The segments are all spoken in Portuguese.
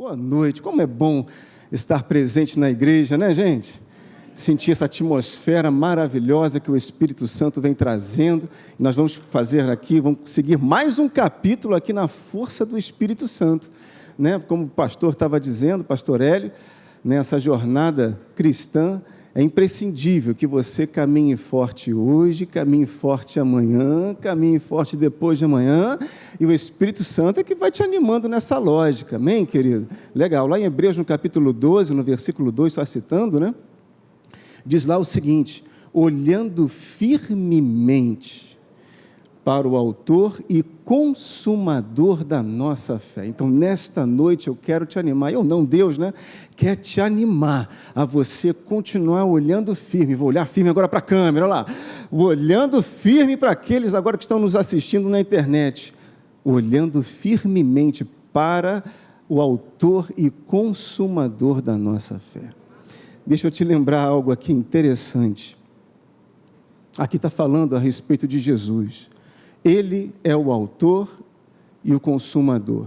Boa noite, como é bom estar presente na igreja, né, gente? Sentir essa atmosfera maravilhosa que o Espírito Santo vem trazendo. Nós vamos fazer aqui, vamos seguir mais um capítulo aqui na força do Espírito Santo, né? Como o pastor estava dizendo, pastor Hélio, nessa jornada cristã, é imprescindível que você caminhe forte hoje, caminhe forte amanhã, caminhe forte depois de amanhã, e o Espírito Santo é que vai te animando nessa lógica, amém, querido? Legal, lá em Hebreus, no capítulo 12, no versículo 2, só citando, né? Diz lá o seguinte: olhando firmemente para o autor e consumador da nossa fé. Então, nesta noite eu quero te animar, eu não, Deus, né? Quer te animar a você continuar olhando firme. Vou olhar firme agora para a câmera, olha lá. Olhando firme para aqueles agora que estão nos assistindo na internet. Olhando firmemente para o autor e consumador da nossa fé. Deixa eu te lembrar algo aqui interessante. Aqui está falando a respeito de Jesus. Ele é o autor e o consumador.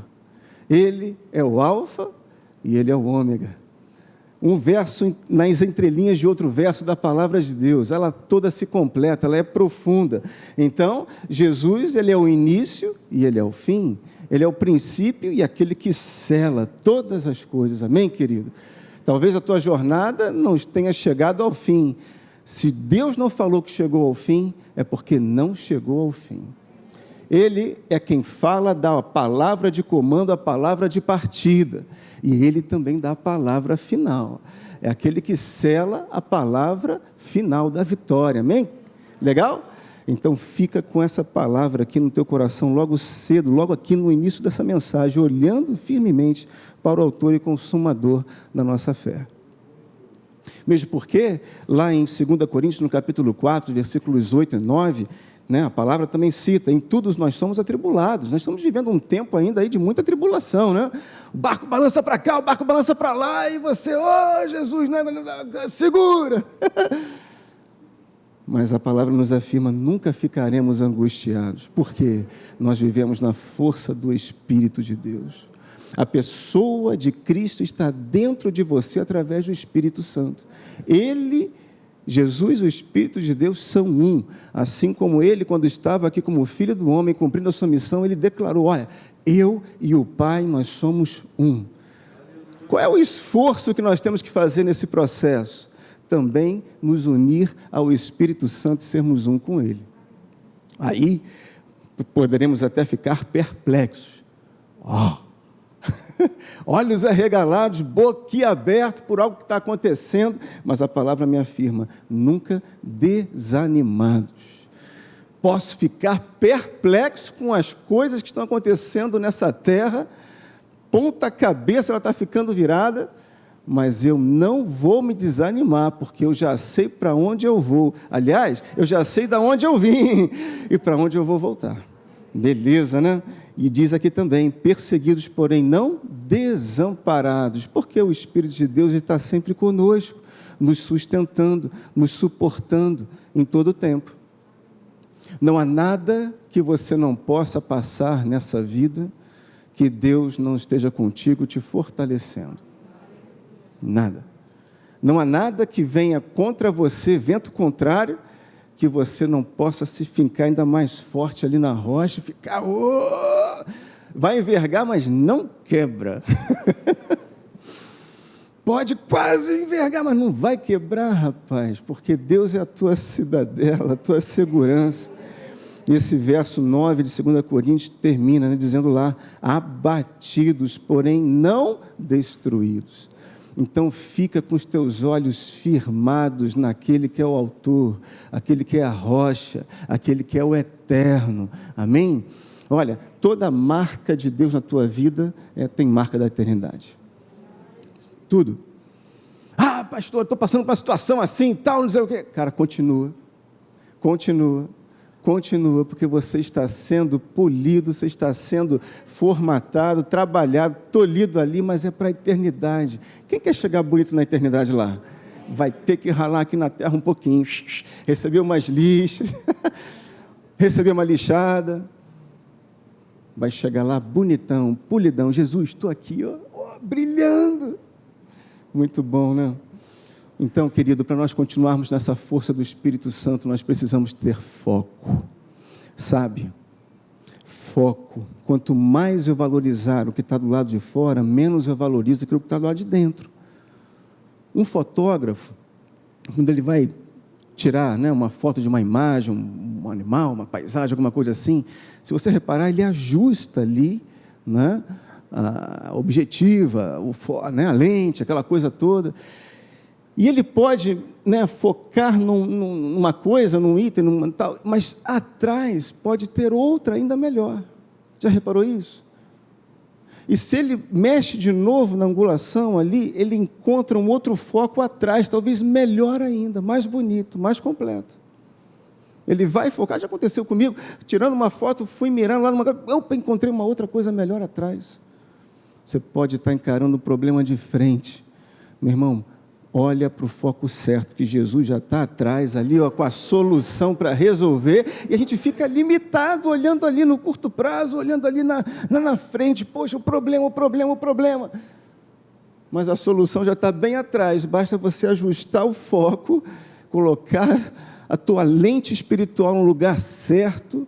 Ele é o alfa e ele é o ômega. Um verso nas entrelinhas de outro verso da palavra de Deus, ela toda se completa, ela é profunda. Então, Jesus, ele é o início e ele é o fim. Ele é o princípio e aquele que sela todas as coisas. Amém, querido? Talvez a tua jornada não tenha chegado ao fim. Se Deus não falou que chegou ao fim, é porque não chegou ao fim. Ele é quem fala, dá a palavra de comando, a palavra de partida. E ele também dá a palavra final. É aquele que sela a palavra final da vitória. Amém? Legal? Então fica com essa palavra aqui no teu coração logo cedo, logo aqui no início dessa mensagem, olhando firmemente para o autor e consumador da nossa fé. Mesmo porque, lá em 2 Coríntios, no capítulo 4, versículos 8 e 9, né, a palavra também cita, em tudo nós somos atribulados, nós estamos vivendo um tempo ainda aí de muita tribulação, né? O barco balança para cá, o barco balança para lá, e você, Jesus, né? Segura! Mas a palavra nos afirma, nunca ficaremos angustiados, porque nós vivemos na força do Espírito de Deus. A pessoa de Cristo está dentro de você através do Espírito Santo. Ele, Jesus e o Espírito de Deus são um. Assim como ele, quando estava aqui como filho do homem, cumprindo a sua missão, ele declarou, olha, eu e o Pai, nós somos um. Qual é o esforço que nós temos que fazer nesse processo? Também nos unir ao Espírito Santo e sermos um com ele. Aí, poderemos até ficar perplexos. Olhos arregalados, boquiaberto por algo que está acontecendo, mas a palavra me afirma, nunca desanimados. Posso ficar perplexo com as coisas que estão acontecendo nessa terra, ponta cabeça ela está ficando virada, mas eu não vou me desanimar, porque eu já sei para onde eu vou. Aliás, eu já sei de onde eu vim e para onde eu vou voltar. Beleza, né? E diz aqui também, perseguidos, porém não desamparados, porque o Espírito de Deus está sempre conosco, nos sustentando, nos suportando em todo o tempo. Não há nada que você não possa passar nessa vida, que Deus não esteja contigo te fortalecendo. Nada. Não há nada que venha contra você, vento contrário, que você não possa se fincar ainda mais forte ali na rocha, ficar, vai envergar, mas não quebra. Pode quase envergar, mas não vai quebrar, rapaz, porque Deus é a tua cidadela, a tua segurança. E esse verso 9 de 2 Coríntios termina, né, dizendo lá, abatidos, porém não destruídos. Então fica com os teus olhos firmados naquele que é o autor, aquele que é a rocha, aquele que é o eterno. Amém? Olha, toda marca de Deus na tua vida tem marca da eternidade. Tudo. Pastor, estou passando por uma situação assim e tal, não sei o quê. Cara, continua, porque você está sendo polido, você está sendo formatado, trabalhado, tolhido ali, mas é para a eternidade. Quem quer chegar bonito na eternidade lá? Vai ter que ralar aqui na terra um pouquinho, receber umas lixas, receber uma lixada, vai chegar lá bonitão, polidão. Jesus, estou aqui, brilhando. Muito bom, né? Então, querido, para nós continuarmos nessa força do Espírito Santo, nós precisamos ter foco, sabe? Foco. Quanto mais eu valorizar o que está do lado de fora, menos eu valorizo aquilo que está do lado de dentro. Um fotógrafo, quando ele vai tirar, né, uma foto de uma imagem, um animal, uma paisagem, alguma coisa assim, se você reparar, ele ajusta ali, né, a objetiva, né, a lente, aquela coisa toda. E ele pode, né, focar numa coisa, num item, tal, mas atrás pode ter outra ainda melhor. Já reparou isso? E se ele mexe de novo na angulação ali, ele encontra um outro foco atrás, talvez melhor ainda, mais bonito, mais completo. Ele vai focar, já aconteceu comigo, tirando uma foto, fui mirando lá numa coisa, opa, encontrei uma outra coisa melhor atrás. Você pode estar encarando o problema de frente. Meu irmão, olha para o foco certo, que Jesus já está atrás, ali, ó, com a solução para resolver, e a gente fica limitado, olhando ali no curto prazo, olhando ali na frente, poxa, o problema. Mas a solução já está bem atrás, basta você ajustar o foco, colocar a tua lente espiritual no lugar certo,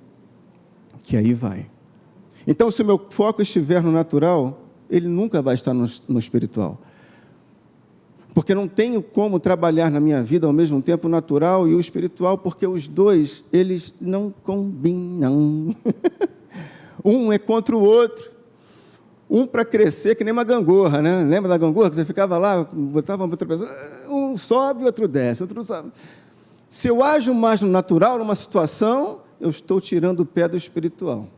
que aí vai. Então, se o meu foco estiver no natural, ele nunca vai estar no espiritual. Porque não tenho como trabalhar na minha vida ao mesmo tempo o natural e o espiritual, porque os dois, eles não combinam. Um é contra o outro. Um para crescer, que nem uma gangorra, né? Lembra da gangorra que você ficava lá, botava outra pessoa, um sobe, outro desce, outro sobe. Se eu ajo mais no natural, numa situação, eu estou tirando o pé do espiritual.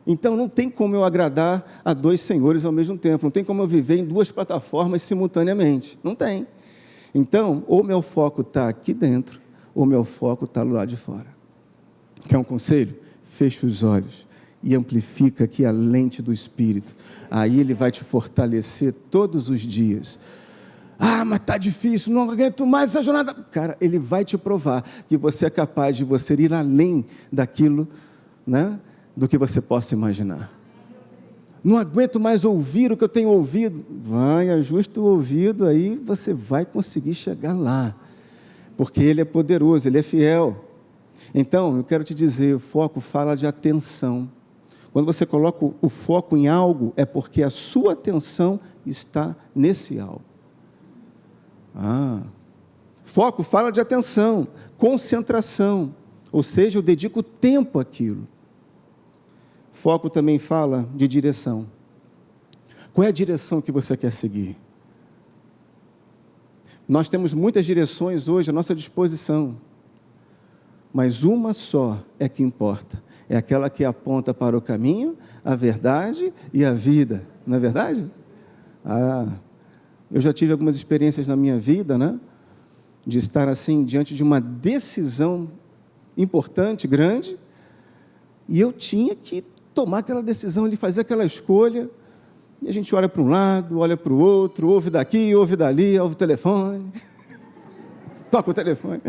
Então, não tem como eu agradar a dois senhores ao mesmo tempo. Não tem como eu viver em duas plataformas simultaneamente. Não tem. Então, ou meu foco está aqui dentro, ou meu foco está do lado de fora. Quer um conselho? Fecha os olhos e amplifica aqui a lente do Espírito. Aí ele vai te fortalecer todos os dias. Ah, mas está difícil, não aguento mais essa jornada. Cara, ele vai te provar que você é capaz de você ir além daquilo, né, do que você possa imaginar. Não aguento mais ouvir o que eu tenho ouvido. Vai, ajusta o ouvido, aí você vai conseguir chegar lá. Porque Ele é poderoso, Ele é fiel. Então, eu quero te dizer, o foco fala de atenção. Quando você coloca o foco em algo, é porque a sua atenção está nesse algo. Foco fala de atenção, concentração. Ou seja, eu dedico tempo àquilo. Foco também fala de direção. Qual é a direção que você quer seguir? Nós temos muitas direções hoje à nossa disposição, mas uma só é que importa. É aquela que aponta para o caminho, a verdade e a vida. Não é verdade? Eu já tive algumas experiências na minha vida, né? De estar assim, diante de uma decisão importante, grande, e eu tinha que tomar aquela decisão de fazer aquela escolha, e a gente olha para um lado, olha para o outro, ouve daqui, ouve dali, ouve o telefone, toca o telefone.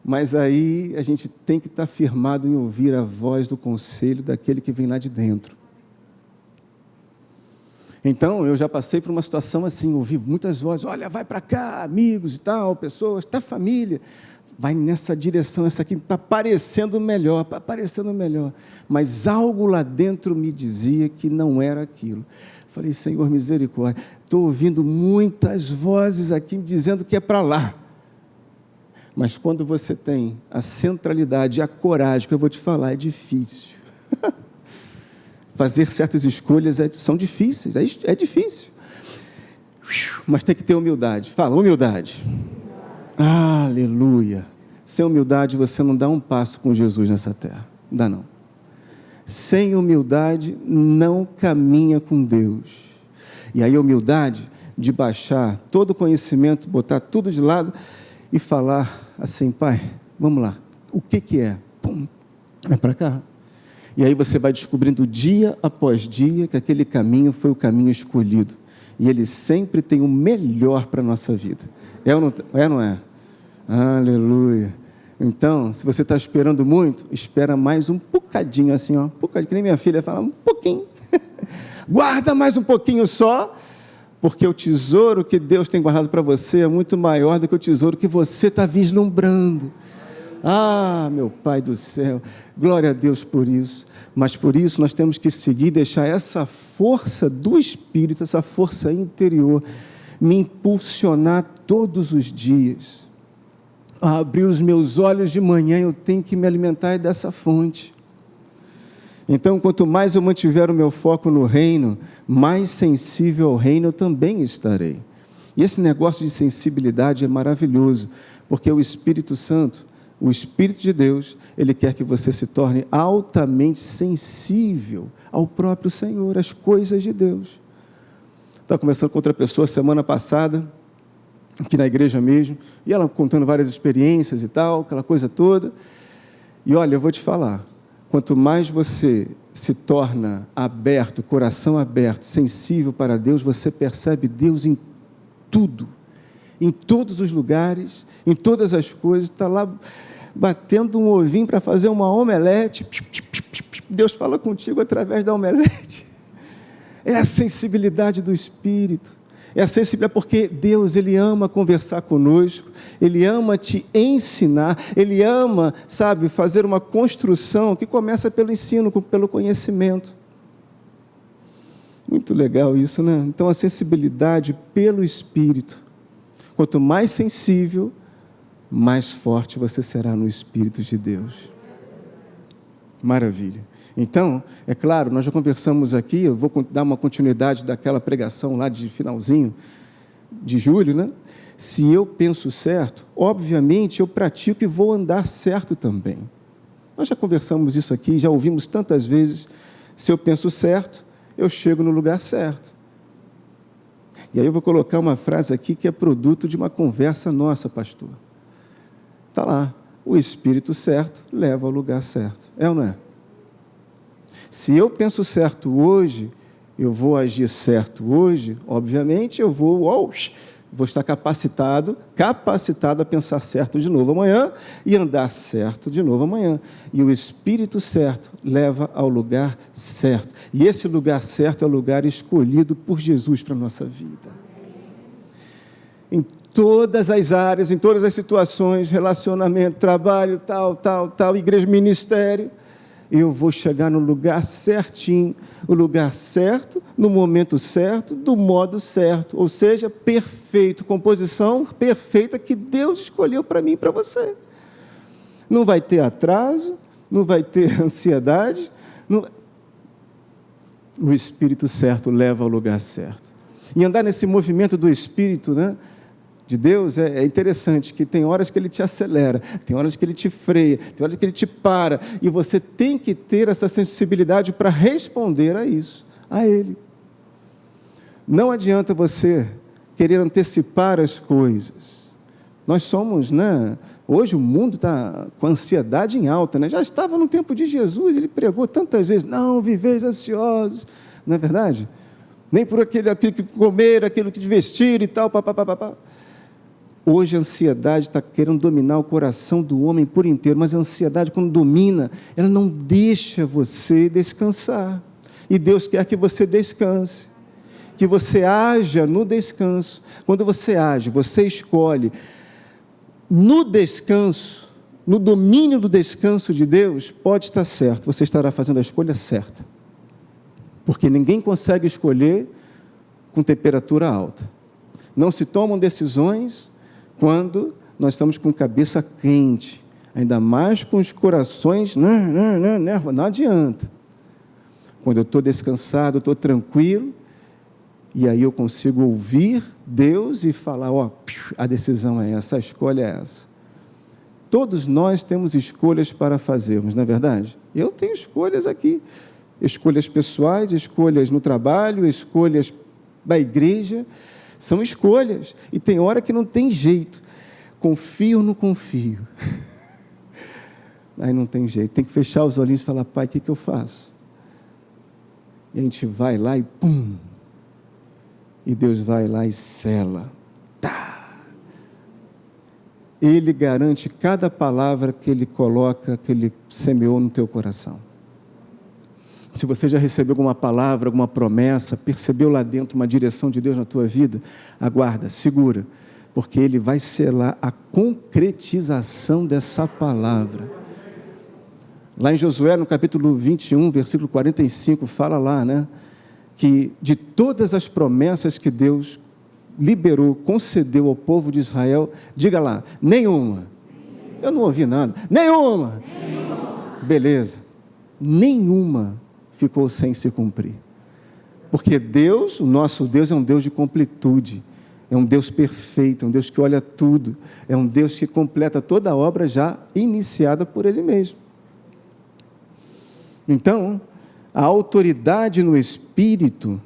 Mas aí a gente tem que estar firmado em ouvir a voz do conselho daquele que vem lá de dentro. Então, eu já passei por uma situação assim, ouvi muitas vozes, olha, vai para cá, amigos e tal, pessoas, tá família, vai nessa direção, essa aqui está parecendo melhor, mas algo lá dentro me dizia que não era aquilo. Falei, Senhor, misericórdia, estou ouvindo muitas vozes aqui me dizendo que é para lá. Mas quando você tem a centralidade, a coragem, que eu vou te falar, é difícil. Fazer certas escolhas são difíceis, é difícil. Mas tem que ter humildade. Fala, humildade. Aleluia. Sem humildade você não dá um passo com Jesus nessa terra. Não dá não. Sem humildade não caminha com Deus. E aí a humildade de baixar todo o conhecimento, botar tudo de lado e falar assim, Pai, vamos lá. O que é? Pum, é para cá. E aí você vai descobrindo dia após dia que aquele caminho foi o caminho escolhido. E Ele sempre tem o melhor para a nossa vida. É ou não é? Aleluia. Então, se você está esperando muito, espera mais um bocadinho assim, ó, um bocadinho, que nem minha filha fala, um pouquinho. Guarda mais um pouquinho só, porque o tesouro que Deus tem guardado para você é muito maior do que o tesouro que você está vislumbrando. Ah, meu Pai do céu, glória a Deus por isso. Mas por isso nós temos que seguir, deixar essa força do Espírito, essa força interior, me impulsionar todos os dias. A abrir os meus olhos de manhã, eu tenho que me alimentar dessa fonte. Então, quanto mais eu mantiver o meu foco no reino, mais sensível ao reino eu também estarei. E esse negócio de sensibilidade é maravilhoso, porque o Espírito Santo, o Espírito de Deus, Ele quer que você se torne altamente sensível ao próprio Senhor, às coisas de Deus. Estava conversando com outra pessoa semana passada, aqui na igreja mesmo, e ela contando várias experiências e tal, aquela coisa toda. E olha, eu vou te falar, quanto mais você se torna aberto, coração aberto, sensível para Deus, você percebe Deus em tudo, em todos os lugares, em todas as coisas. Está lá batendo um ovinho para fazer uma omelete, Deus fala contigo através da omelete. É a sensibilidade do Espírito. É a sensibilidade porque Deus, Ele ama conversar conosco, Ele ama te ensinar, Ele ama, sabe, fazer uma construção que começa pelo ensino, pelo conhecimento. Muito legal isso, né? Então, a sensibilidade pelo Espírito. Quanto mais sensível, mais forte você será no Espírito de Deus. Maravilha. Então, é claro, nós já conversamos aqui, eu vou dar uma continuidade daquela pregação lá de finalzinho de julho, né? Se eu penso certo, obviamente eu pratico e vou andar certo também. Nós já conversamos isso aqui, já ouvimos tantas vezes, se eu penso certo, eu chego no lugar certo. E aí eu vou colocar uma frase aqui que é produto de uma conversa nossa, pastor. Está lá, o Espírito certo leva ao lugar certo. É ou não é? Se eu penso certo hoje, eu vou agir certo hoje, obviamente eu vou estar capacitado a pensar certo de novo amanhã e andar certo de novo amanhã. E o Espírito certo leva ao lugar certo. E esse lugar certo é o lugar escolhido por Jesus para a nossa vida. Em todas as áreas, em todas as situações, relacionamento, trabalho, tal, igreja, ministério, eu vou chegar no lugar certinho, o lugar certo, no momento certo, do modo certo, ou seja, perfeito, composição perfeita que Deus escolheu para mim e para você. Não vai ter atraso, não vai ter ansiedade, o Espírito certo leva ao lugar certo. E andar nesse movimento do Espírito, né, de Deus é interessante, que tem horas que Ele te acelera, tem horas que Ele te freia, tem horas que Ele te para, e você tem que ter essa sensibilidade para responder a isso, a Ele. Não adianta você querer antecipar as coisas. Nós somos, né? Hoje o mundo está com ansiedade em alta, né? Já estava no tempo de Jesus, Ele pregou tantas vezes, não viveis ansiosos, não é verdade? Nem por aquilo que comer, aquilo que vestir e tal, papapá. Hoje a ansiedade está querendo dominar o coração do homem por inteiro, mas a ansiedade, quando domina, ela não deixa você descansar. E Deus quer que você descanse, que você haja no descanso. Quando você age, você escolhe no descanso, no domínio do descanso de Deus, pode estar certo, você estará fazendo a escolha certa. Porque ninguém consegue escolher com temperatura alta. Não se tomam decisões quando nós estamos com cabeça quente, ainda mais com os corações, não adianta. Quando eu estou descansado, eu estou tranquilo, e aí eu consigo ouvir Deus e falar, a decisão é essa, a escolha é essa. Todos nós temos escolhas para fazermos, não é verdade? Eu tenho escolhas aqui, escolhas pessoais, escolhas no trabalho, escolhas da igreja. São escolhas, e tem hora que não tem jeito, confio ou não confio, aí não tem jeito, tem que fechar os olhinhos e falar, Pai, o que eu faço? E a gente vai lá e pum, e Deus vai lá e sela, Ele garante cada palavra que Ele coloca, que Ele semeou no teu coração. Se você já recebeu alguma palavra, alguma promessa, percebeu lá dentro uma direção de Deus na tua vida, aguarda, segura, porque Ele vai selar a concretização dessa palavra. Lá em Josué, no capítulo 21, versículo 45, fala lá, né, que de todas as promessas que Deus liberou, concedeu ao povo de Israel, diga lá, nenhuma. Eu não ouvi nada. Nenhuma. Beleza. Nenhuma ficou sem se cumprir. Porque Deus, o nosso Deus, é um Deus de completude, é um Deus perfeito, é um Deus que olha tudo, é um Deus que completa toda a obra já iniciada por Ele mesmo. Então, a autoridade no Espírito,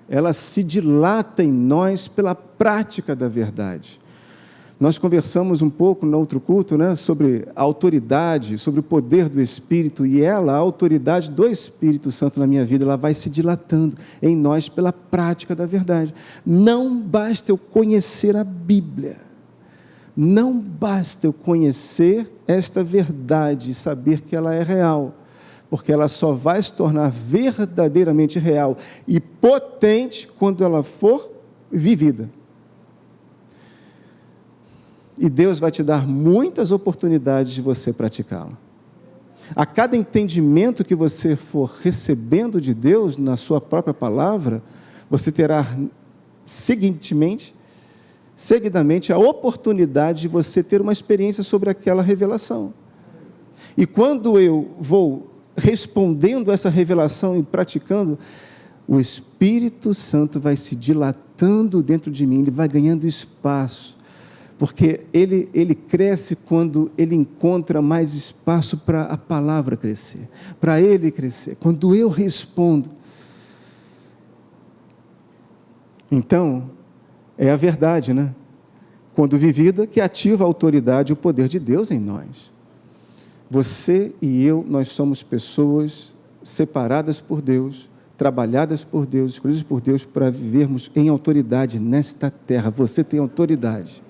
ela se dilata em nós pela prática da verdade. Nós conversamos um pouco no outro culto, né, sobre a autoridade, sobre o poder do Espírito, e a autoridade do Espírito Santo na minha vida, ela vai se dilatando em nós pela prática da verdade. Não basta eu conhecer a Bíblia, não basta eu conhecer esta verdade e saber que ela é real, porque ela só vai se tornar verdadeiramente real e potente quando ela for vivida. E Deus vai te dar muitas oportunidades de você praticá-la. A cada entendimento que você for recebendo de Deus na sua própria palavra, você terá seguidamente a oportunidade de você ter uma experiência sobre aquela revelação. E quando eu vou respondendo essa revelação e praticando, o Espírito Santo vai se dilatando dentro de mim, ele vai ganhando espaço. Porque ele cresce quando ele encontra mais espaço para a palavra crescer, para ele crescer, quando eu respondo. Então, é a verdade, né? Quando vivida, que ativa a autoridade e o poder de Deus em nós. Você e eu, nós somos pessoas separadas por Deus, trabalhadas por Deus, escolhidas por Deus para vivermos em autoridade nesta terra. Você tem autoridade.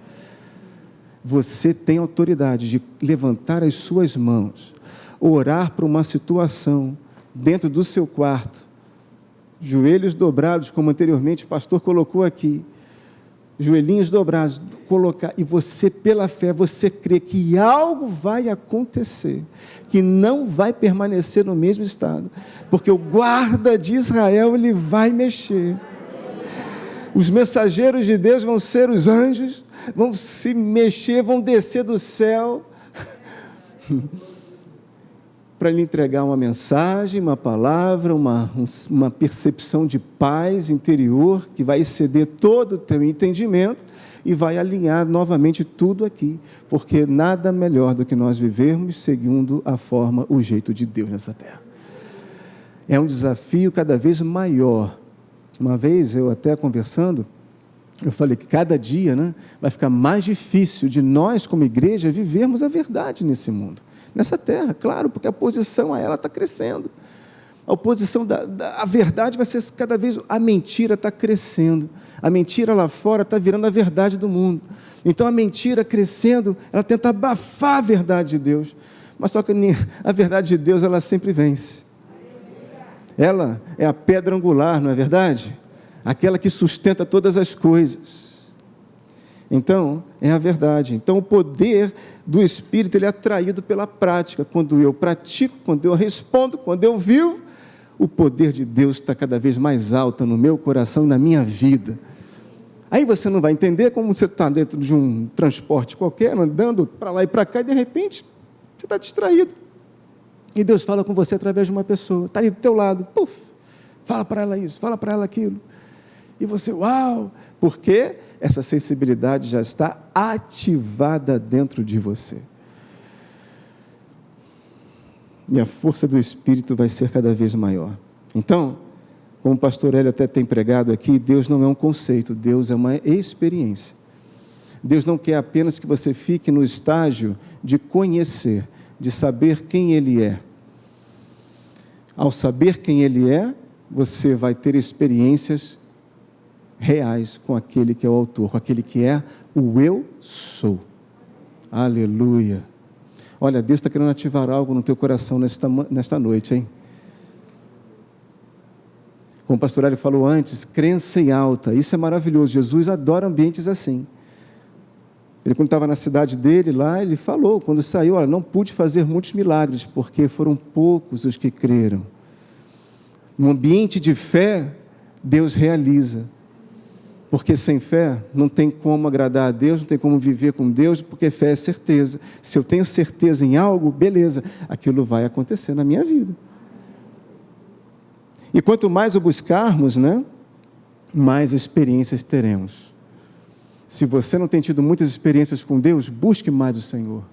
Você tem autoridade de levantar as suas mãos, orar para uma situação dentro do seu quarto, joelhos dobrados, como anteriormente o pastor colocou aqui, joelhinhos dobrados, colocar, e você, pela fé, você crê que algo vai acontecer, que não vai permanecer no mesmo estado, porque o guarda de Israel, ele vai mexer. Os mensageiros de Deus vão ser os anjos, vão se mexer, vão descer do céu para lhe entregar uma mensagem, uma palavra, uma percepção de paz interior que vai exceder todo o teu entendimento e vai alinhar novamente tudo aqui, porque nada melhor do que nós vivermos segundo a forma, o jeito de Deus nessa terra. É um desafio cada vez maior. Uma vez eu até conversando, eu falei que cada dia, né, vai ficar mais difícil de nós, como igreja, vivermos a verdade nesse mundo, nessa terra, claro, porque a oposição a ela está crescendo. A oposição a verdade vai ser cada vez, a mentira está crescendo. A mentira lá fora está virando a verdade do mundo. Então a mentira crescendo, ela tenta abafar a verdade de Deus. Mas só que a verdade de Deus, ela sempre vence. Ela é a pedra angular, não é verdade? Aquela que sustenta todas as coisas. Então, é a verdade. Então, o poder do Espírito, ele é atraído pela prática. Quando eu pratico, quando eu respondo, quando eu vivo, o poder de Deus está cada vez mais alto no meu coração e na minha vida. Aí você não vai entender como você está dentro de um transporte qualquer, andando para lá e para cá, e de repente, você está distraído. E Deus fala com você através de uma pessoa, está ali do teu lado, puf, fala para ela isso, fala para ela aquilo. E você, uau, porque essa sensibilidade já está ativada dentro de você. E a força do Espírito vai ser cada vez maior. Então, como o pastor Hélio até tem pregado aqui, Deus não é um conceito, Deus é uma experiência. Deus não quer apenas que você fique no estágio de conhecer, de saber quem Ele é. Ao saber quem Ele é, você vai ter experiências reais com aquele que é o autor, com aquele que é o eu sou. Aleluia. Olha, Deus está querendo ativar algo no teu coração nesta noite, hein? Como o pastor Hélio falou antes, crença em alta, isso é maravilhoso. Jesus adora ambientes assim. Ele, quando estava na cidade dele lá, ele falou, quando saiu, olha, não pude fazer muitos milagres, porque foram poucos os que creram. Num ambiente de fé, Deus realiza. Porque sem fé, não tem como agradar a Deus, não tem como viver com Deus, porque fé é certeza. Se eu tenho certeza em algo, beleza, aquilo vai acontecer na minha vida. E quanto mais o buscarmos, né, mais experiências teremos. Se você não tem tido muitas experiências com Deus, busque mais o Senhor.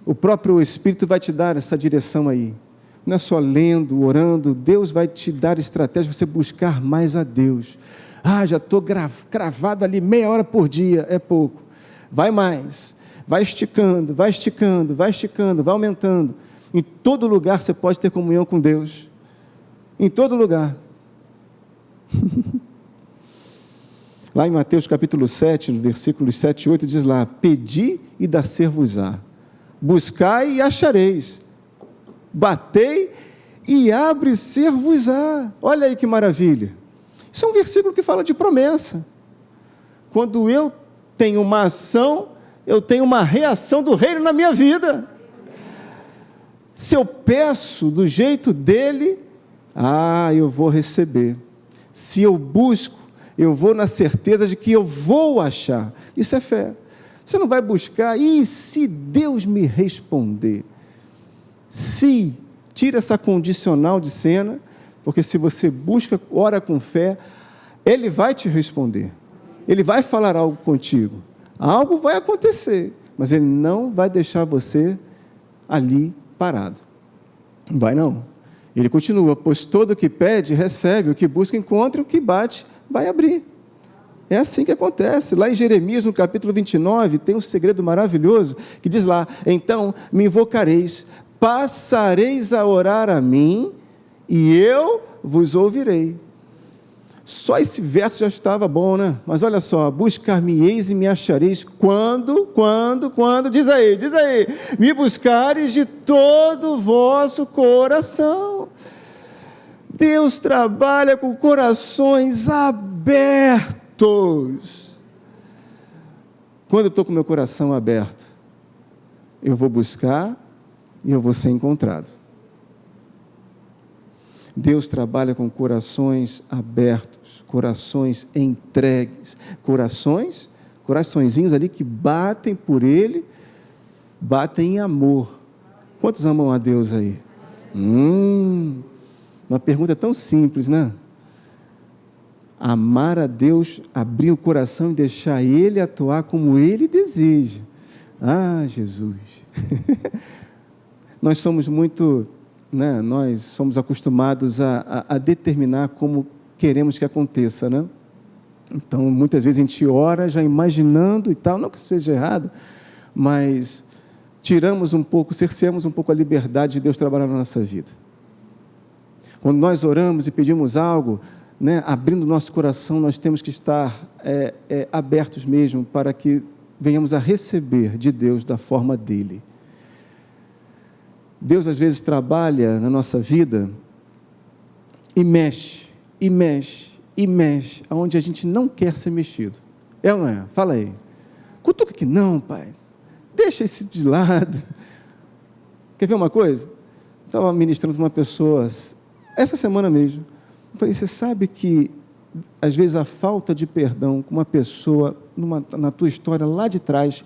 O próprio Espírito vai te dar essa direção aí. Não é só lendo, orando, Deus vai te dar estratégia para você buscar mais a Deus. Já estou cravado ali meia hora por dia, é pouco. Vai mais, vai esticando, vai esticando, vai esticando, vai aumentando. Em todo lugar você pode ter comunhão com Deus. Em todo lugar. Lá em Mateus capítulo 7, no versículos 7 e 8, diz lá, pedi e dar-se-vos-á, buscai e achareis, batei e abre-se-vos-á. Olha aí que maravilha. Isso é um versículo que fala de promessa. Quando eu tenho uma ação, eu tenho uma reação do reino na minha vida. Se eu peço do jeito dele, eu vou receber. Se eu busco, eu vou na certeza de que eu vou achar. Isso é fé. Você não vai buscar, e se Deus me responder? Se, tira essa condicional de cena, porque se você busca, ora com fé, Ele vai te responder. Ele vai falar algo contigo. Algo vai acontecer, mas Ele não vai deixar você ali parado. Não vai não. Ele continua, pois todo o que pede, recebe, o que busca, encontra, o que bate, vai abrir. É assim que acontece. Lá em Jeremias, no capítulo 29, tem um segredo maravilhoso, que diz lá, então me invocareis, passareis a orar a mim, e eu vos ouvirei. Só esse verso já estava bom, né? Mas olha só, buscar-me-eis e me achareis quando, diz aí, me buscareis de todo o vosso coração. Deus trabalha com corações abertos. Quando eu estou com meu coração aberto, eu vou buscar e eu vou ser encontrado. Deus trabalha com corações abertos, corações entregues, coraçõezinhos ali que batem por Ele, batem em amor. Quantos amam a Deus aí? Uma pergunta tão simples, né? Amar a Deus, abrir o coração e deixar Ele atuar como Ele deseja. Jesus! Nós somos muito... nós somos acostumados a determinar como queremos que aconteça, né? Então, muitas vezes a gente ora já imaginando e tal, não que seja errado, mas cerceamos um pouco a liberdade de Deus trabalhar na nossa vida. Quando nós oramos e pedimos algo, abrindo o nosso coração, nós temos que estar abertos mesmo para que venhamos a receber de Deus da forma dEle. Deus às vezes trabalha na nossa vida e mexe, aonde a gente não quer ser mexido. É ou não é? Fala aí. Cutuca que não, pai. Deixa isso de lado. Quer ver uma coisa? Estava ministrando para uma pessoa, essa semana mesmo. Eu falei, você sabe que às vezes a falta de perdão com uma pessoa, na tua história lá de trás,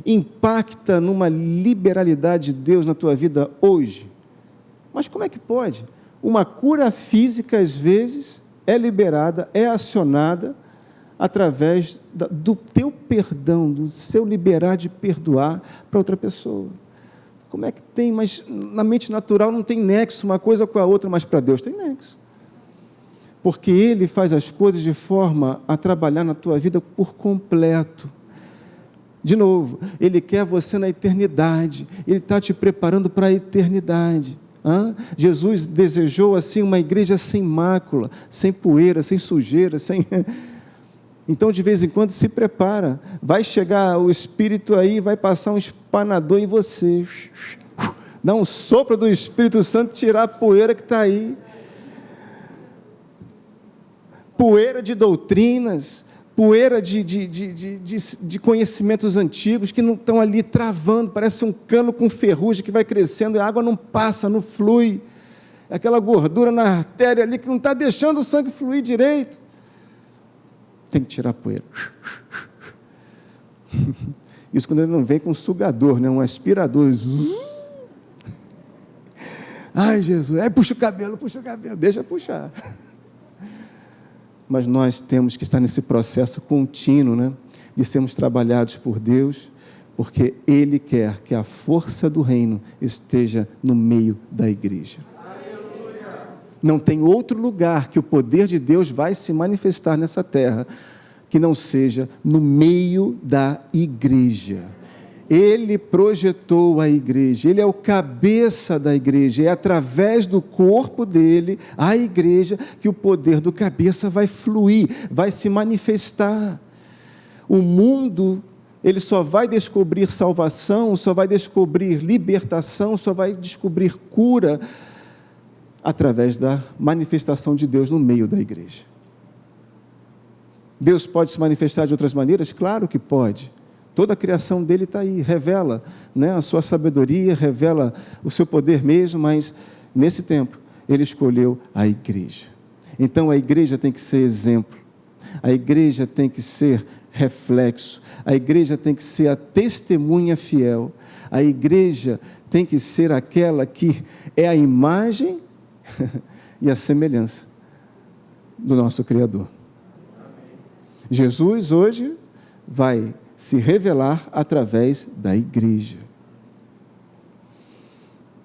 impacta numa liberalidade de Deus na tua vida hoje. Mas como é que pode? Uma cura física, às vezes, é liberada, é acionada através do teu perdão, do seu liberar de perdoar para outra pessoa. Como é que tem? Mas na mente natural não tem nexo uma coisa com a outra, mas para Deus tem nexo. Porque Ele faz as coisas de forma a trabalhar na tua vida por completo. De novo, Ele quer você na eternidade, Ele está te preparando para a eternidade. Jesus desejou assim uma igreja sem mácula, sem poeira, sem sujeira, Então, de vez em quando, se prepara, vai chegar o Espírito aí, vai passar um espanador em você, dá um sopro do Espírito Santo, tirar a poeira que está aí, poeira de doutrinas, poeira de conhecimentos antigos que não estão ali travando, parece um cano com ferrugem que vai crescendo e a água não passa, não flui. Aquela gordura na artéria ali que não está deixando o sangue fluir direito. Tem que tirar a poeira. Isso quando ele não vem com um sugador, né? Um aspirador. Ai, Jesus, puxa o cabelo, deixa puxar. Mas nós temos que estar nesse processo contínuo, né? De sermos trabalhados por Deus, porque Ele quer que a força do reino esteja no meio da igreja. Não tem outro lugar que o poder de Deus vai se manifestar nessa terra que não seja no meio da igreja. Ele projetou a igreja, Ele é o cabeça da igreja, é através do corpo dele, a igreja, que o poder do cabeça vai fluir, vai se manifestar. O mundo, ele só vai descobrir salvação, só vai descobrir libertação, só vai descobrir cura através da manifestação de Deus no meio da igreja. Deus pode se manifestar de outras maneiras? Claro que pode. Toda a criação dele está aí, revela, né, a sua sabedoria, revela o seu poder mesmo, mas nesse tempo ele escolheu a igreja. Então a igreja tem que ser exemplo, a igreja tem que ser reflexo, a igreja tem que ser a testemunha fiel, a igreja tem que ser aquela que é a imagem e a semelhança do nosso Criador. Jesus hoje vai se revelar através da igreja.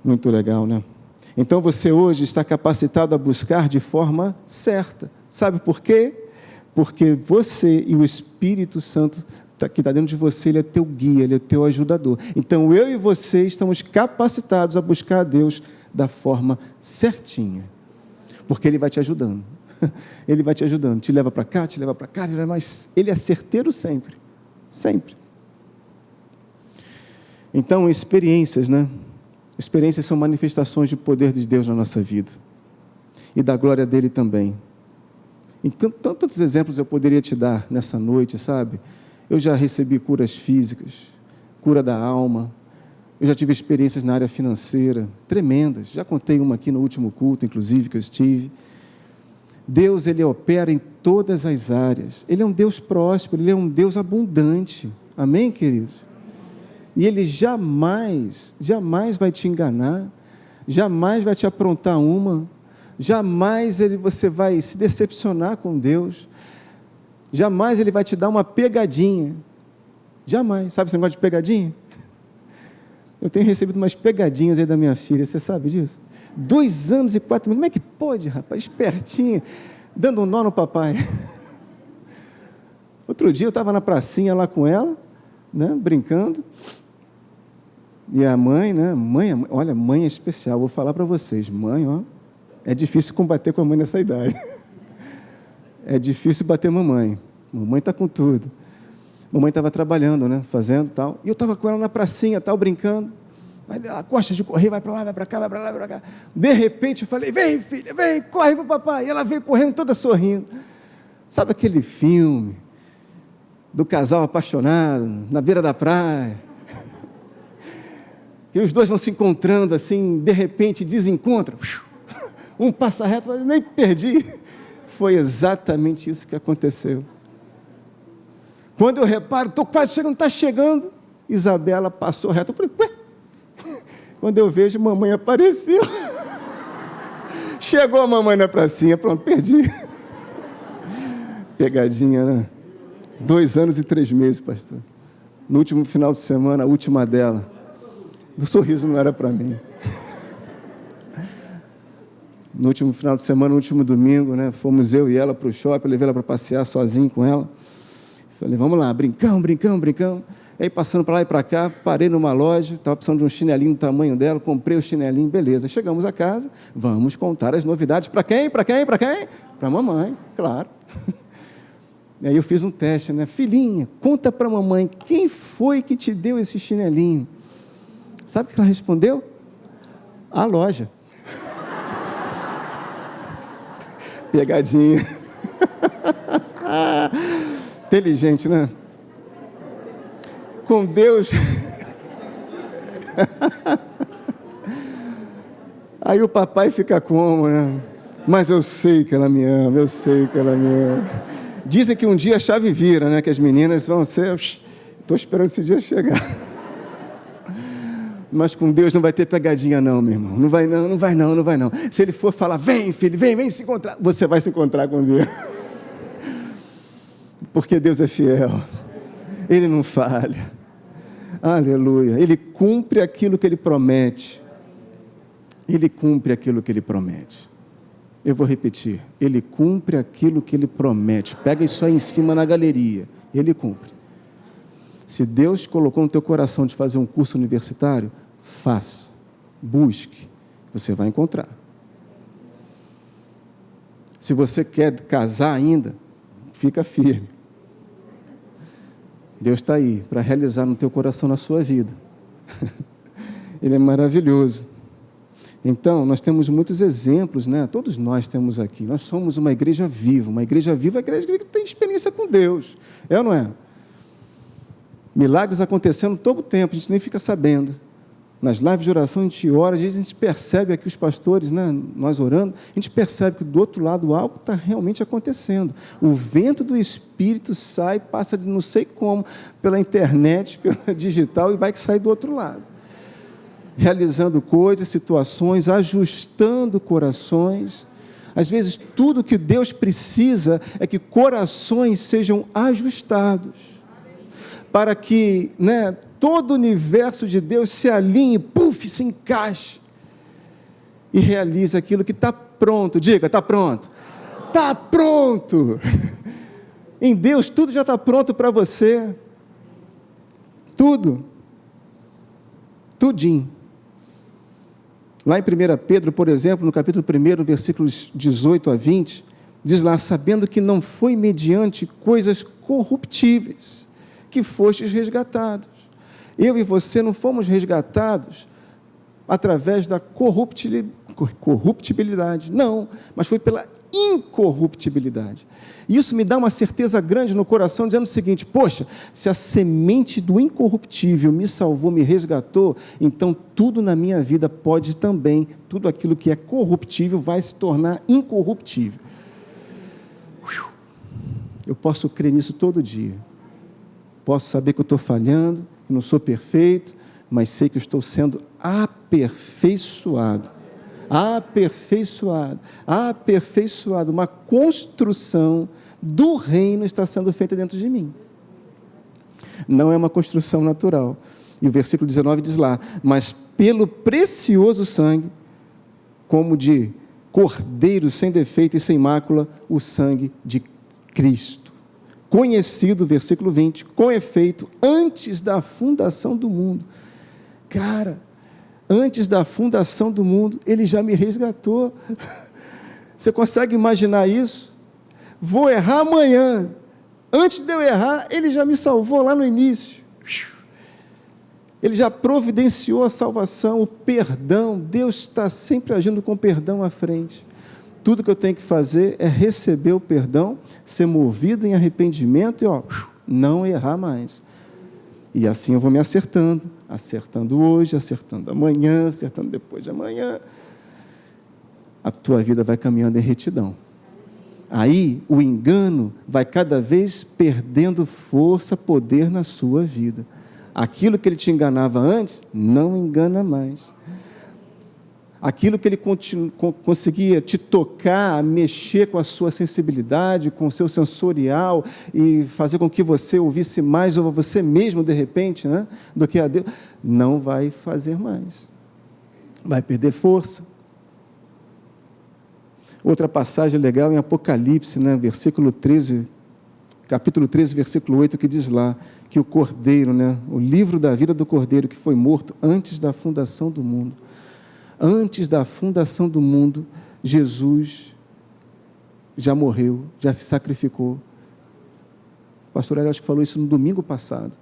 Muito legal, né? Então você hoje está capacitado a buscar de forma certa. Sabe por quê? Porque você e o Espírito Santo que está dentro de você, ele é teu guia, ele é teu ajudador. Então eu e você estamos capacitados a buscar a Deus da forma certinha. Porque Ele vai te ajudando. Ele vai te ajudando, te leva para cá, mas Ele é certeiro sempre. Sempre. Então, experiências, né? Experiências são manifestações de poder de Deus na nossa vida. E da glória dEle também. Então, tantos exemplos eu poderia te dar nessa noite, sabe? Eu já recebi curas físicas, cura da alma. Eu já tive experiências na área financeira, tremendas. Já contei uma aqui no último culto, inclusive, que eu estive. Deus, Ele opera em todas as áreas. Ele é um Deus próspero, Ele é um Deus abundante. Amém, queridos? E Ele jamais vai te enganar, jamais vai te aprontar uma, jamais você vai se decepcionar com Deus, jamais Ele vai te dar uma pegadinha. Jamais. Sabe esse negócio de pegadinha? Eu tenho recebido umas pegadinhas aí da minha filha, você sabe disso? 2 anos e 4 meses, como é que pode, rapaz? Espertinha, dando um nó no papai. Outro dia eu estava na pracinha lá com ela, né, brincando, e a mãe, né, olha, mãe é especial, vou falar para vocês, mãe, ó, é difícil combater com a mãe nessa idade. É difícil bater mamãe está com tudo. Mamãe estava trabalhando, né, fazendo tal, e eu estava com ela na pracinha, tal, brincando. Ela gosta de correr, vai para lá, vai para cá, vai para lá, vai para cá. De repente eu falei, vem filha, vem, corre para o papai. E ela veio correndo toda sorrindo. Sabe aquele filme do casal apaixonado, na beira da praia? E os dois vão se encontrando assim, de repente desencontram. Um passa reto, mas nem perdi. Foi exatamente isso que aconteceu. Quando eu reparo, estou quase chegando, está chegando. Isabela passou reto. Eu falei, ué? Quando eu vejo, mamãe apareceu. Chegou a mamãe na pracinha, pronto, perdi. Pegadinha, né? 2 anos e 3 meses, pastor. No último final de semana, a última dela. O sorriso não era para mim. No último final de semana, no último domingo, né? Fomos eu e ela para o shopping, eu levei ela para passear sozinho com ela. Falei, vamos lá, brincamos. Aí passando para lá e para cá, parei numa loja, estava precisando de um chinelinho do tamanho dela, comprei o chinelinho, beleza. Chegamos a casa, vamos contar as novidades. Para quem? Para a mamãe, claro. E aí eu fiz um teste, né? Filhinha, conta para a mamãe, quem foi que te deu esse chinelinho? Sabe o que ela respondeu? A loja. Pegadinha. Inteligente, né? Com Deus. Aí o papai fica como, né? Mas eu sei que ela me ama, eu sei que ela me ama. Dizem que um dia a chave vira, né? Que as meninas vão ser... Estou esperando esse dia chegar. Mas com Deus não vai ter pegadinha não, meu irmão. Não vai não, não vai não, não vai não. Se ele for falar, vem filho, vem se encontrar. Você vai se encontrar com Deus. Porque Deus é fiel. Ele não falha. Aleluia. Ele cumpre aquilo que Ele promete. Ele cumpre aquilo que Ele promete. Eu vou repetir. Ele cumpre aquilo que Ele promete. Pega isso aí em cima na galeria. Ele cumpre. Se Deus colocou no teu coração de fazer um curso universitário, faça. Busque. Você vai encontrar. Se você quer casar ainda, fica firme. Deus está aí para realizar no teu coração, na sua vida. Ele é maravilhoso. Então, nós temos muitos exemplos, né? Todos nós temos aqui. Nós somos uma igreja viva. Uma igreja viva é a igreja que tem experiência com Deus. É ou não é? Milagres acontecendo todo o tempo, a gente nem fica sabendo. Nas lives de oração, a gente ora, às vezes a gente percebe aqui os pastores, né, nós orando, a gente percebe que do outro lado algo está realmente acontecendo. O vento do Espírito sai, passa de não sei como, pela internet, pela digital, e vai que sai do outro lado. Realizando coisas, situações, ajustando corações. Às vezes, tudo que Deus precisa é que corações sejam ajustados, para que, né, todo o universo de Deus se alinhe, se encaixe e realize aquilo que está pronto. Diga, está pronto. Está pronto. Em Deus tudo já está pronto para você. Tudo. Tudinho. Lá em 1 Pedro, por exemplo, no capítulo 1, versículos 18 a 20, diz lá, sabendo que não foi mediante coisas corruptíveis que fostes resgatados. Eu e você não fomos resgatados através da corruptibilidade, não, mas foi pela incorruptibilidade. Isso me dá uma certeza grande no coração, dizendo o seguinte, poxa, se a semente do incorruptível me salvou, me resgatou, então tudo na minha vida pode também, tudo aquilo que é corruptível vai se tornar incorruptível. Eu posso crer nisso todo dia. Posso saber que eu estou falhando, que não sou perfeito, mas sei que eu estou sendo aperfeiçoado. Aperfeiçoado. Uma construção do reino está sendo feita dentro de mim. Não é uma construção natural. E o versículo 19 diz lá, mas pelo precioso sangue, como de cordeiro sem defeito e sem mácula, o sangue de Cristo. Conhecido, versículo 20, com efeito, antes da fundação do mundo. Cara, antes da fundação do mundo, Ele já me resgatou. Você consegue imaginar isso? Vou errar amanhã. Antes de eu errar, Ele já me salvou lá no início. Ele já providenciou a salvação, o perdão. Deus está sempre agindo com perdão à frente. Tudo que eu tenho que fazer é receber o perdão, ser movido em arrependimento e não errar mais. E assim eu vou me acertando hoje, acertando amanhã, acertando depois de amanhã. A tua vida vai caminhando em retidão. Aí o engano vai cada vez perdendo força, poder na sua vida. Aquilo que ele te enganava antes, não engana mais. Aquilo que ele conseguia te tocar, mexer com a sua sensibilidade, com o seu sensorial e fazer com que você ouvisse mais ou você mesmo, de repente, né, do que a Deus, não vai fazer mais. Vai perder força. Outra passagem legal em Apocalipse, né, versículo 13, capítulo 13, versículo 8, que diz lá que o Cordeiro, né, o livro da vida do Cordeiro que foi morto antes da fundação do mundo. Antes da fundação do mundo, Jesus já morreu, já se sacrificou. O pastor Hélio acho que falou isso no domingo passado.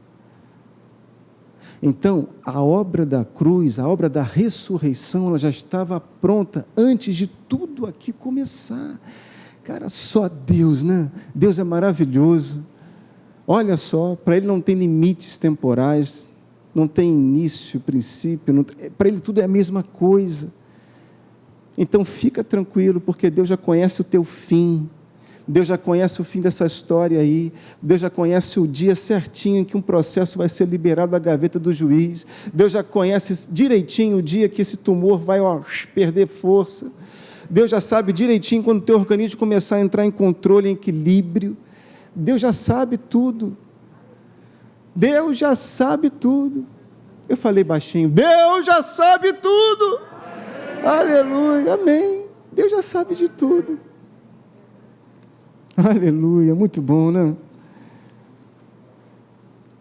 Então, a obra da cruz, a obra da ressurreição, ela já estava pronta antes de tudo aqui começar. Cara, só Deus, né? Deus é maravilhoso. Olha só, para Ele não tem limites temporais, não tem início, princípio, para Ele tudo é a mesma coisa. Então fica tranquilo, porque Deus já conhece o teu fim. Deus já conhece o fim dessa história aí. Deus já conhece o dia certinho em que um processo vai ser liberado da gaveta do juiz. Deus já conhece direitinho o dia que esse tumor vai perder força. Deus já sabe direitinho quando o teu organismo começar a entrar em controle, em equilíbrio. Deus já sabe tudo. Deus já sabe tudo. Eu falei baixinho, Deus já sabe tudo. Aleluia, amém. Deus já sabe de tudo. Aleluia, muito bom, né?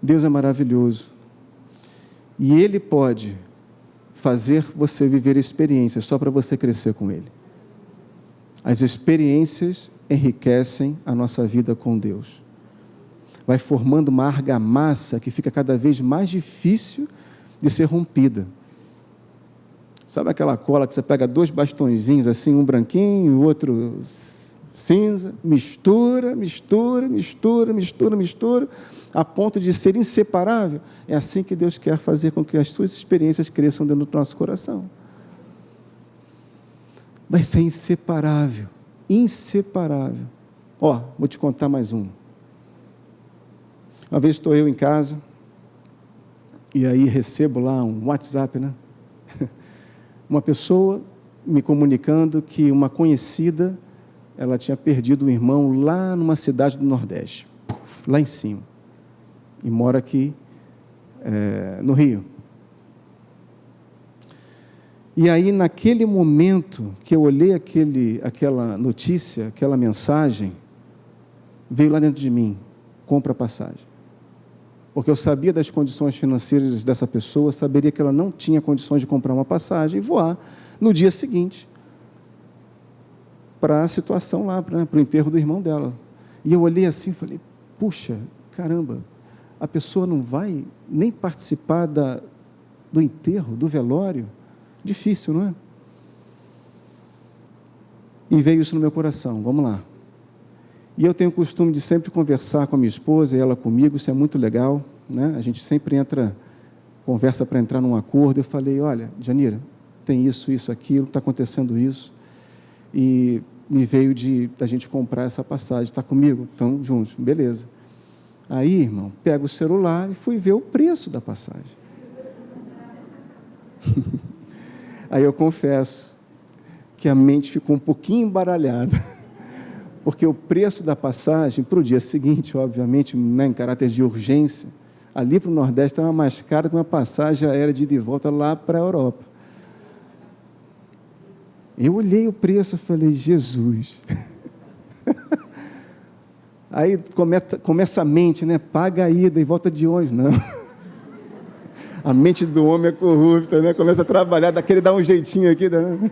Deus é maravilhoso. E Ele pode fazer você viver experiências só para você crescer com Ele. As experiências enriquecem a nossa vida com Deus. Vai formando uma argamassa que fica cada vez mais difícil de ser rompida. Sabe aquela cola que você pega 2 bastõezinhos, assim, um branquinho, o outro cinza, mistura, a ponto de ser inseparável? É assim que Deus quer fazer com que as suas experiências cresçam dentro do nosso coração. Vai ser inseparável, inseparável. Vou te contar mais um. Uma vez estou eu em casa, e aí recebo lá um WhatsApp, né? Uma pessoa me comunicando que uma conhecida, ela tinha perdido um irmão lá numa cidade do Nordeste, lá em cima, e mora aqui no Rio. E aí, naquele momento que eu olhei aquela notícia, aquela mensagem, veio lá dentro de mim, compra a passagem. Porque eu sabia das condições financeiras dessa pessoa, saberia que ela não tinha condições de comprar uma passagem e voar no dia seguinte para a situação lá, para o enterro do irmão dela. E eu olhei assim e falei, puxa, caramba, a pessoa não vai nem participar do enterro, do velório? Difícil, não é? E veio isso no meu coração, vamos lá. E eu tenho o costume de sempre conversar com a minha esposa e ela comigo, isso é muito legal, né? A gente sempre conversa para entrar num acordo. Eu falei, olha, Janira, tem isso, aquilo, está acontecendo isso, e me veio da gente comprar essa passagem, está comigo? Então, juntos, beleza. Aí, irmão, pego o celular e fui ver o preço da passagem. Aí eu confesso que a mente ficou um pouquinho embaralhada, porque o preço da passagem para o dia seguinte, obviamente, né, em caráter de urgência, ali para o Nordeste estava mais caro que uma passagem aérea de ida e volta lá para a Europa. Eu olhei o preço e falei, Jesus. Aí começa a mente, né? Paga a ida e volta de ônibus. Não. A mente do homem é corrupta, né? Começa a trabalhar, querer dar um jeitinho aqui. Né?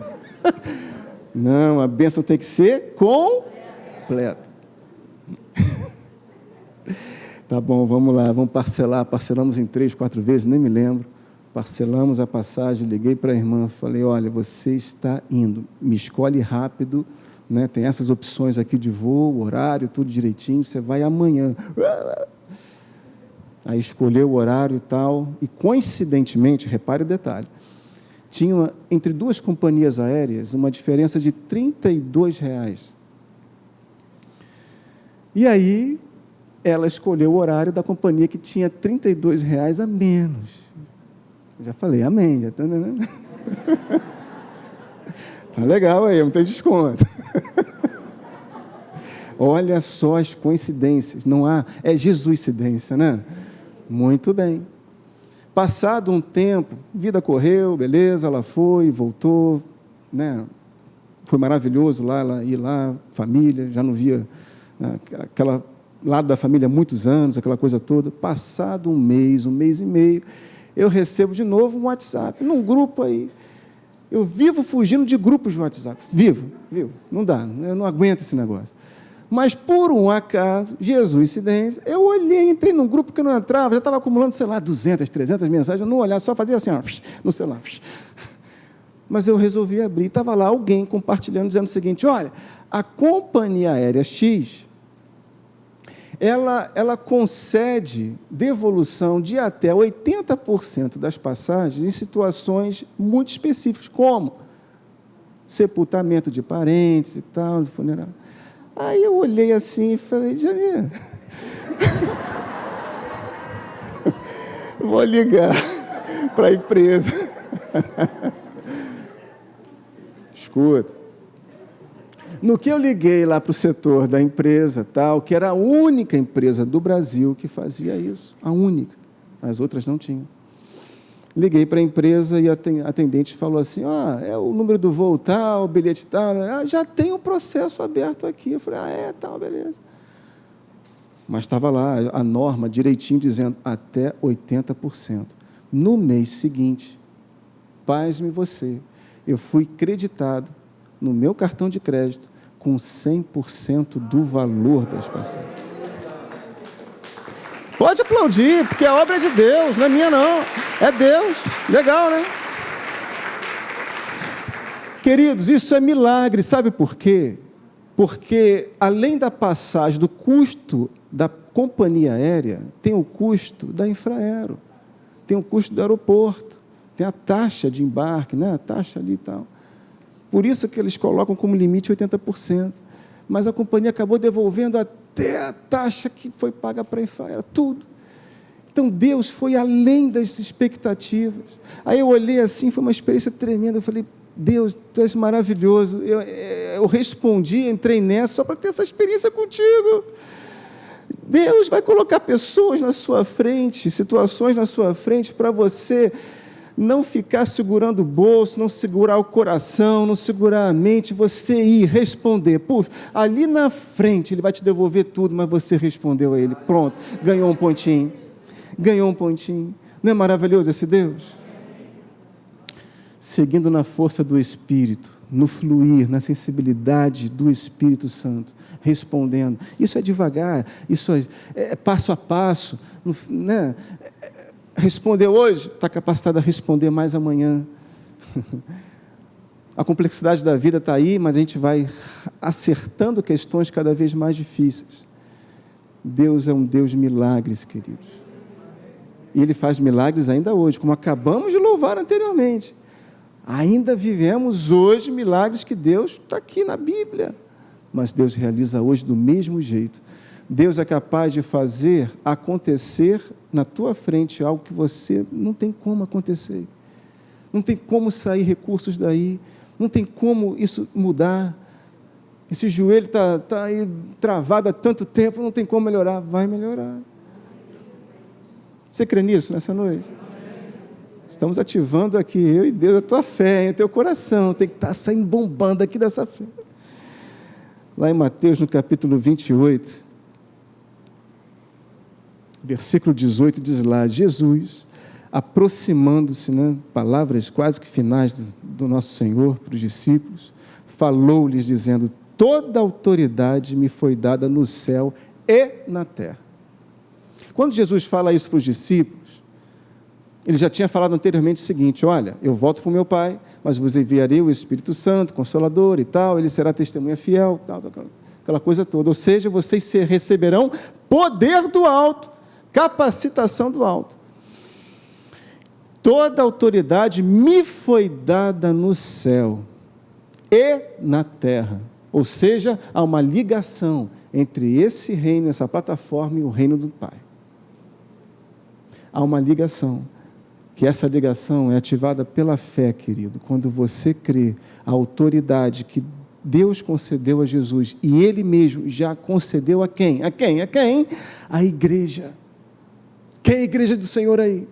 Não, a bênção tem que ser completa. Tá bom, vamos lá, vamos parcelar. Parcelamos em 3, 4 vezes, nem me lembro. Parcelamos a passagem, liguei para a irmã, falei, olha, você está indo, me escolhe rápido, né? Tem essas opções aqui de voo, horário, tudo direitinho, você vai amanhã. Aí escolheu o horário e tal, e coincidentemente, repare o detalhe, tinha entre 2 companhias aéreas uma diferença de R$32. E aí, ela escolheu o horário da companhia que tinha R$32 a menos. Já falei, amém. Já tá, né? Tá legal aí, não tem desconto. Olha só as coincidências, não há, é Jesuscidência, né? Muito bem. Passado um tempo, vida correu, beleza, ela foi, voltou, né? Foi maravilhoso ela ir lá, família, já não via aquela lado da família há muitos anos, aquela coisa toda. Passado um mês e meio, eu recebo de novo um WhatsApp, num grupo aí. Eu vivo fugindo de grupos de WhatsApp. Vivo. Não dá, eu não aguento esse negócio. Mas, por um acaso, Jesuscidência, eu olhei, entrei num grupo que eu não entrava, já estava acumulando, 200, 300 mensagens, eu não olhava, só fazia assim, no celular. Mas eu resolvi abrir, estava lá alguém compartilhando, dizendo o seguinte, olha, A companhia aérea X, ela concede devolução de até 80% das passagens em situações muito específicas, como sepultamento de parentes e tal, funeral. Aí eu olhei assim e falei, Jamir, vou ligar para a empresa. Escuta. No que eu liguei lá para o setor da empresa, tal, que era a única empresa do Brasil que fazia isso, a única, as outras não tinham. Liguei para a empresa e a atendente falou assim, é o número do voo tal, o bilhete tal, já tem o processo aberto aqui. Eu falei, tal, beleza. Mas estava lá a norma direitinho dizendo até 80%. No mês seguinte, pasme você, eu fui creditado no meu cartão de crédito com 100% do valor das passagens. Pode aplaudir, porque a obra é de Deus, não é minha não, é Deus. Legal, né? Queridos, isso é milagre, sabe por quê? Porque além da passagem, do custo da companhia aérea, tem o custo da Infraero, tem o custo do aeroporto, tem a taxa de embarque, né? A taxa ali e tal. Por isso que eles colocam como limite 80%. Mas a companhia acabou devolvendo até a taxa que foi paga para a Infraero, tudo. Então, Deus foi além das expectativas. Aí eu olhei assim, foi uma experiência tremenda. Eu falei, Deus, Tu és maravilhoso. Eu respondi, entrei nessa só para ter essa experiência contigo. Deus vai colocar pessoas na sua frente, situações na sua frente, para você não ficar segurando o bolso, não segurar o coração, não segurar a mente, você ir responder. Puf, ali na frente Ele vai te devolver tudo, mas você respondeu a Ele. Pronto, ganhou um pontinho. Ganhou um pontinho. Não é maravilhoso esse Deus? Seguindo na força do Espírito, no fluir, na sensibilidade do Espírito Santo, respondendo. Isso é devagar, isso é passo a passo, né? Respondeu hoje, está capacitado a responder mais amanhã. A complexidade da vida está aí, mas a gente vai acertando questões cada vez mais difíceis. Deus é um Deus de milagres, queridos. E Ele faz milagres ainda hoje, como acabamos de louvar anteriormente. Ainda vivemos hoje milagres que Deus está aqui na Bíblia. Mas Deus realiza hoje do mesmo jeito. Deus é capaz de fazer acontecer na tua frente algo que você não tem como acontecer. Não tem como sair recursos daí. Não tem como isso mudar. Esse joelho está aí travado há tanto tempo, não tem como melhorar. Vai melhorar. Você crê nisso nessa noite? Estamos ativando aqui, eu e Deus, a tua fé, o teu coração. Tem que estar saindo bombando aqui dessa fé. Lá em Mateus, no capítulo 28, versículo 18, diz lá, Jesus, aproximando-se, né, palavras quase que finais do nosso Senhor para os discípulos, falou-lhes dizendo, toda autoridade me foi dada no céu e na terra. Quando Jesus fala isso para os discípulos, ele já tinha falado anteriormente o seguinte, olha, eu volto para o meu Pai, mas vos enviarei o Espírito Santo, Consolador e tal, ele será testemunha fiel, tal, aquela coisa toda. Ou seja, vocês receberão poder do alto, capacitação do alto. Toda autoridade me foi dada no céu e na terra. Ou seja, há uma ligação entre esse reino, essa plataforma e o reino do Pai. Há uma ligação, que essa ligação é ativada pela fé, querido. Quando você crê, a autoridade que Deus concedeu a Jesus, e Ele mesmo já concedeu a quem? A quem? A quem? A igreja. Quem é a igreja do Senhor aí?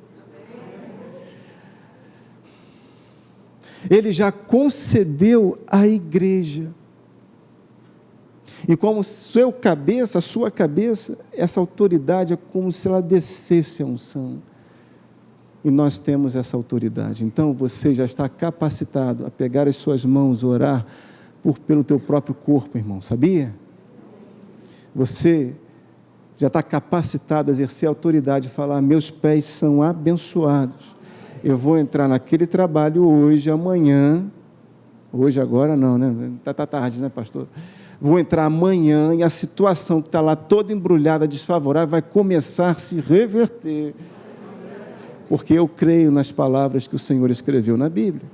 Ele já concedeu à igreja. E como seu cabeça, a sua cabeça, essa autoridade é como se ela descesse a unção. E nós temos essa autoridade. Então você já está capacitado a pegar as suas mãos, orar pelo teu próprio corpo, irmão, sabia? Você já está capacitado a exercer a autoridade e falar, meus pés são abençoados. Eu vou entrar naquele trabalho hoje, amanhã, hoje, agora não, né? Está tarde, né, pastor? vou entrar amanhã e a situação que está lá toda embrulhada, desfavorável, vai começar a se reverter. Porque eu creio nas palavras que o Senhor escreveu na Bíblia.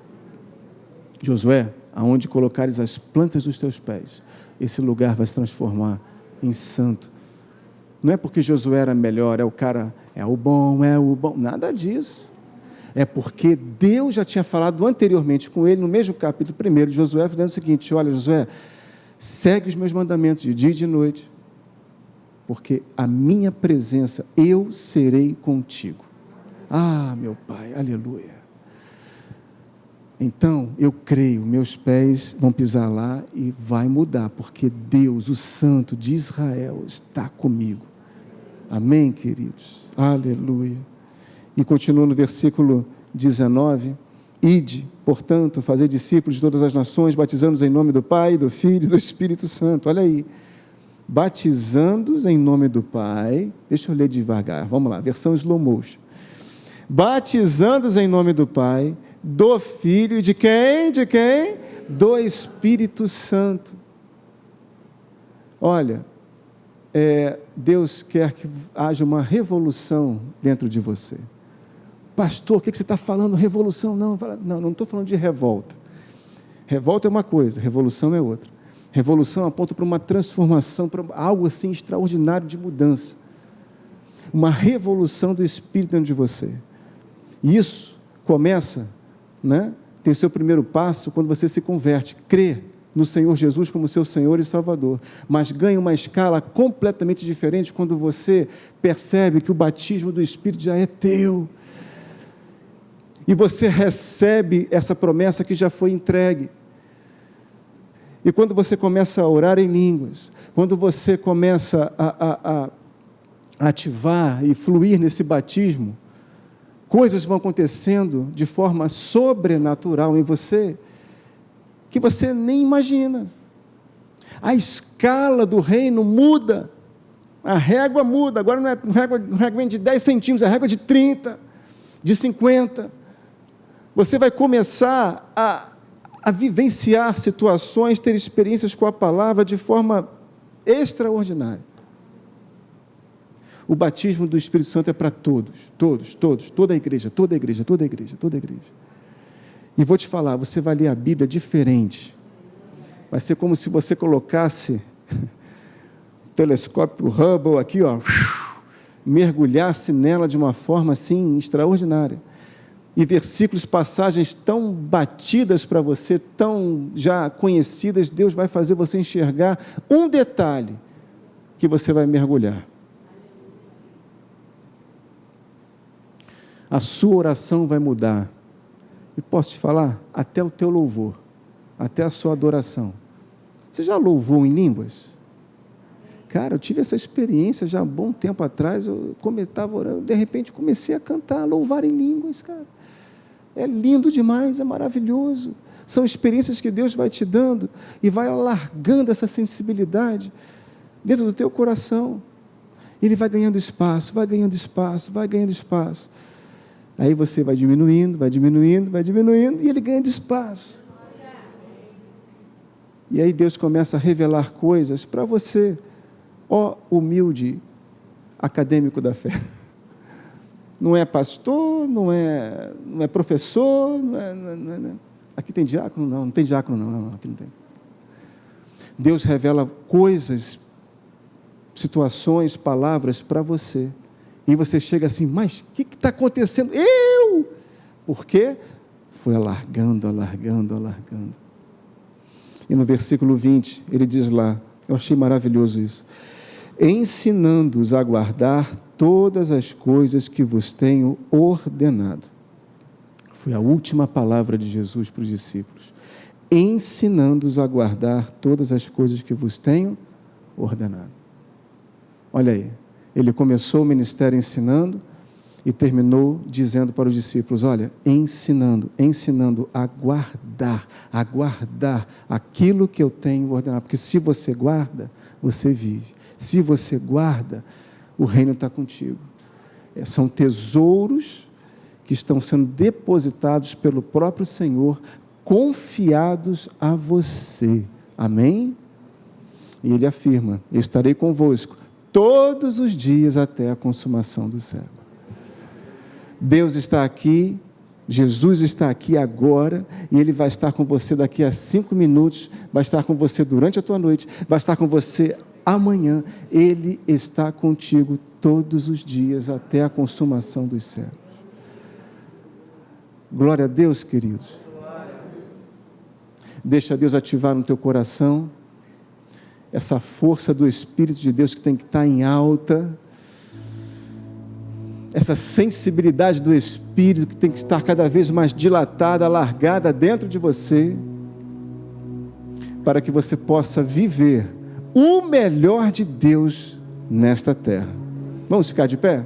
Josué, aonde colocares as plantas dos teus pés, esse lugar vai se transformar em santo. Não é porque Josué era melhor, é o cara, é o bom, nada disso. É porque Deus já tinha falado anteriormente com ele, no mesmo capítulo 1 de Josué, dizendo o seguinte: olha, Josué, segue os meus mandamentos de dia e de noite, porque a minha presença, eu serei contigo. Ah, meu Pai, aleluia. Então, eu creio, meus pés vão pisar lá e vai mudar, porque Deus, o Santo de Israel, está comigo. Amém, queridos? Aleluia. E continua no versículo 19: ide, portanto, fazer discípulos de todas as nações, batizando-os em nome do Pai, do Filho e do Espírito Santo. Olha aí, batizando-os em nome do Pai, deixa eu ler devagar, vamos lá, versão slow motion. Batizando-os em nome do Pai, do Filho e de quem? De quem? Do Espírito Santo. Olha, Deus quer que haja uma revolução dentro de você. Pastor, o que você está falando? Revolução? Não estou falando de revolta. Revolta é uma coisa, revolução é outra. Revolução aponta para uma transformação, para algo assim extraordinário de mudança. Uma revolução do Espírito dentro de você. E isso começa, tem o seu primeiro passo quando você se converte, crê no Senhor Jesus como seu Senhor e Salvador, mas ganha uma escala completamente diferente quando você percebe que o batismo do Espírito já é teu, e você recebe essa promessa que já foi entregue. E quando você começa a orar em línguas, quando você começa a ativar e fluir nesse batismo, coisas vão acontecendo de forma sobrenatural em você, que você nem imagina. A escala do reino muda, a régua muda, agora não é régua de 10 centímetros, é régua de 30, de 50. Você vai começar a vivenciar situações, ter experiências com a palavra de forma extraordinária. O batismo do Espírito Santo é para todos, toda a igreja. E vou te falar, você vai ler a Bíblia diferente. Vai ser como se você colocasse o telescópio Hubble aqui, mergulhasse nela de uma forma assim extraordinária. E versículos, passagens tão batidas para você, tão já conhecidas, Deus vai fazer você enxergar um detalhe que você vai mergulhar. A sua oração vai mudar. E posso te falar, até o teu louvor, até a sua adoração. Você já louvou em línguas? Cara, eu tive essa experiência já há um bom tempo atrás, eu estava orando, de repente comecei a cantar, a louvar em línguas, cara. É lindo demais, é maravilhoso. São experiências que Deus vai te dando e vai alargando essa sensibilidade dentro do teu coração. Ele vai ganhando espaço, Aí você vai diminuindo, e ele ganha de espaço. E aí Deus começa a revelar coisas para você, ó humilde acadêmico da fé. Não é pastor, não é professor, não. Aqui tem diácono? Não tem diácono, não, aqui não tem. Deus revela coisas, situações, palavras para você. E você chega assim, mas o que está acontecendo? Por quê? Foi alargando. E no versículo 20, ele diz lá, eu achei maravilhoso isso: ensinando-os a guardar todas as coisas que vos tenho ordenado. Foi a última palavra de Jesus para os discípulos. Ensinando-os a guardar todas as coisas que vos tenho ordenado. Olha aí, ele começou o ministério ensinando e terminou dizendo para os discípulos, olha, ensinando a guardar aquilo que eu tenho ordenado, porque se você guarda, você vive. Se você guarda, o reino está contigo. São tesouros que estão sendo depositados pelo próprio Senhor, confiados a você. Amém? E ele afirma: eu estarei convosco todos os dias até a consumação do século. Deus está aqui, Jesus está aqui agora, e Ele vai estar com você daqui a 5 minutos, vai estar com você durante a tua noite, vai estar com você amanhã. Ele está contigo todos os dias até a consumação dos séculos. Glória a Deus, queridos. Deixa Deus ativar no teu coração essa força do Espírito de Deus que tem que estar em alta, essa sensibilidade do Espírito que tem que estar cada vez mais dilatada, alargada dentro de você, para que você possa viver o melhor de Deus nesta terra. Vamos ficar de pé?